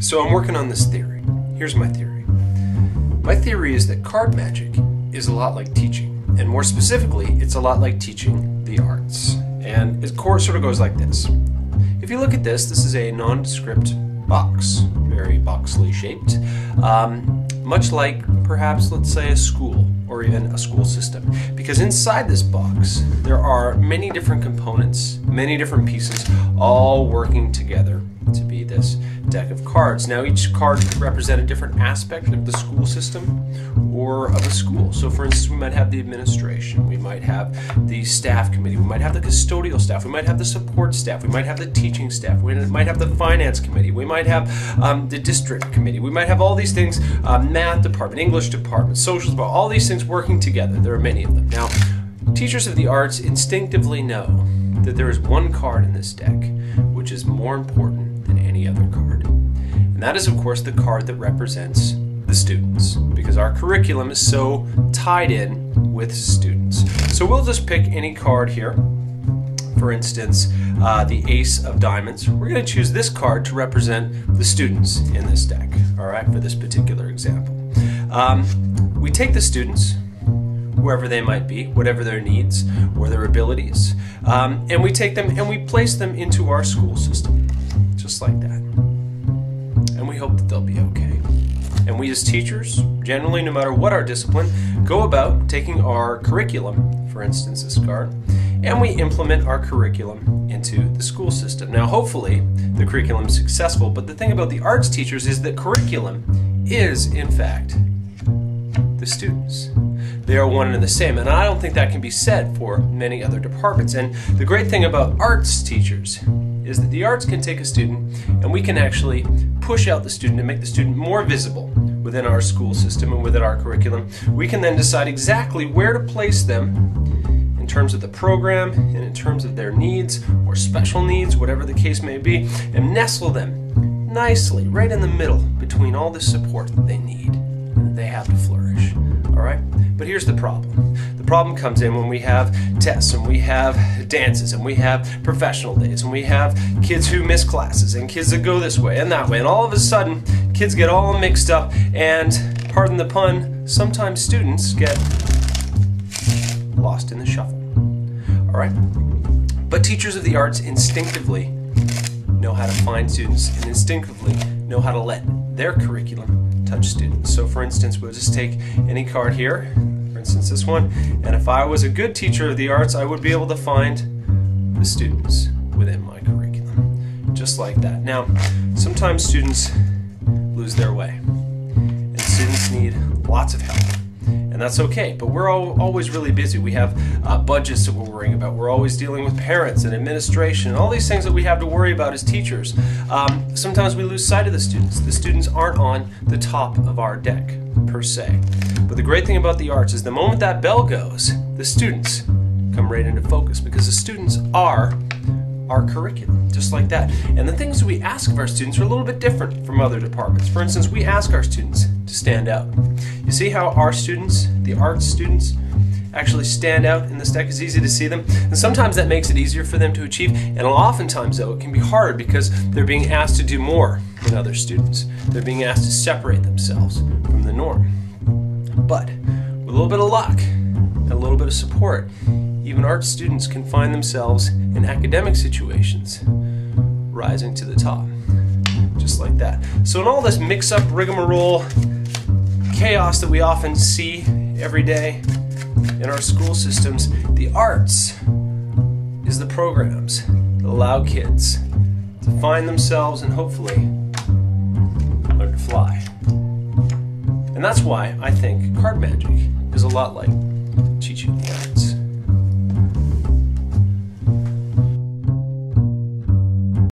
So I'm working on this theory. Here's my theory. My theory is that card magic is a lot like teaching, and more specifically, it's a lot like teaching the arts. And it sort of goes like this. If you look at this, this is a nondescript box, very boxily shaped, much like perhaps, let's say, a school or even a school system. Because inside this box, there are many different components, many different pieces, all working together to be this deck of cards. Now each card could represent a different aspect of the school system or of a school. So for instance, we might have the administration, we might have the staff committee, we might have the custodial staff, we might have the support staff, we might have the teaching staff, we might have the finance committee, we might have the district committee, we might have all these things, math department, English department, social department, all these things working together. There are many of them. Now, teachers of the arts instinctively know that there is one card in this deck which is more important than any other card. And that is, of course, the card that represents the students, because our curriculum is so tied in with students. So we'll just pick any card here. For instance, the Ace of Diamonds. We're going to choose this card to represent the students in this deck, all right, for this particular example. We take the students, whoever they might be, whatever their needs or their abilities, and we take them and we place them into our school system, just like that. And we hope that they'll be okay. And we as teachers, generally, no matter what our discipline, go about taking our curriculum, for instance this card, and we implement our curriculum into the school system. Now hopefully the curriculum is successful, but the thing about the arts teachers is that curriculum is, in fact, the students. They are one and the same, and I don't think that can be said for many other departments. And the great thing about arts teachers is that the arts can take a student and we can actually push out the student and make the student more visible within our school system and within our curriculum. We can then decide exactly where to place them in terms of the program and in terms of their needs or special needs, whatever the case may be, and nestle them nicely right in the middle between all the support that they need and that they have to flourish. All right? But here's the problem. The problem comes in when we have tests and we have dances and we have professional days and we have kids who miss classes and kids that go this way and that way, and all of a sudden kids get all mixed up, and pardon the pun, sometimes students get lost in the shuffle. All right? But teachers of the arts instinctively know how to find students and instinctively know how to let their curriculum touch students. So for instance, we'll just take any card here, for instance this one, and if I was a good teacher of the arts, I would be able to find the students within my curriculum, just like that. Now, sometimes students lose their way, and students need lots of help. And that's okay, but we're always really busy. We have budgets that we're worrying about. We're always dealing with parents and administration and all these things that we have to worry about as teachers. Sometimes we lose sight of the students. The students aren't on the top of our deck, per se. But the great thing about the arts is the moment that bell goes, the students come right into focus, because the students are our curriculum, just like that. And the things we ask of our students are a little bit different from other departments. For instance, we ask our students to stand out. You see how our students, the arts students, actually stand out in this deck? It's easy to see them. And sometimes that makes it easier for them to achieve. And oftentimes, though, it can be hard because they're being asked to do more than other students. They're being asked to separate themselves from the norm. But with a little bit of luck and a little bit of support, even arts students can find themselves in academic situations rising to the top, just like that. So in all this mix-up, rigmarole, chaos that we often see every day in our school systems, the arts is the programs that allow kids to find themselves and hopefully learn to fly. And that's why I think card magic is a lot like teaching the arts.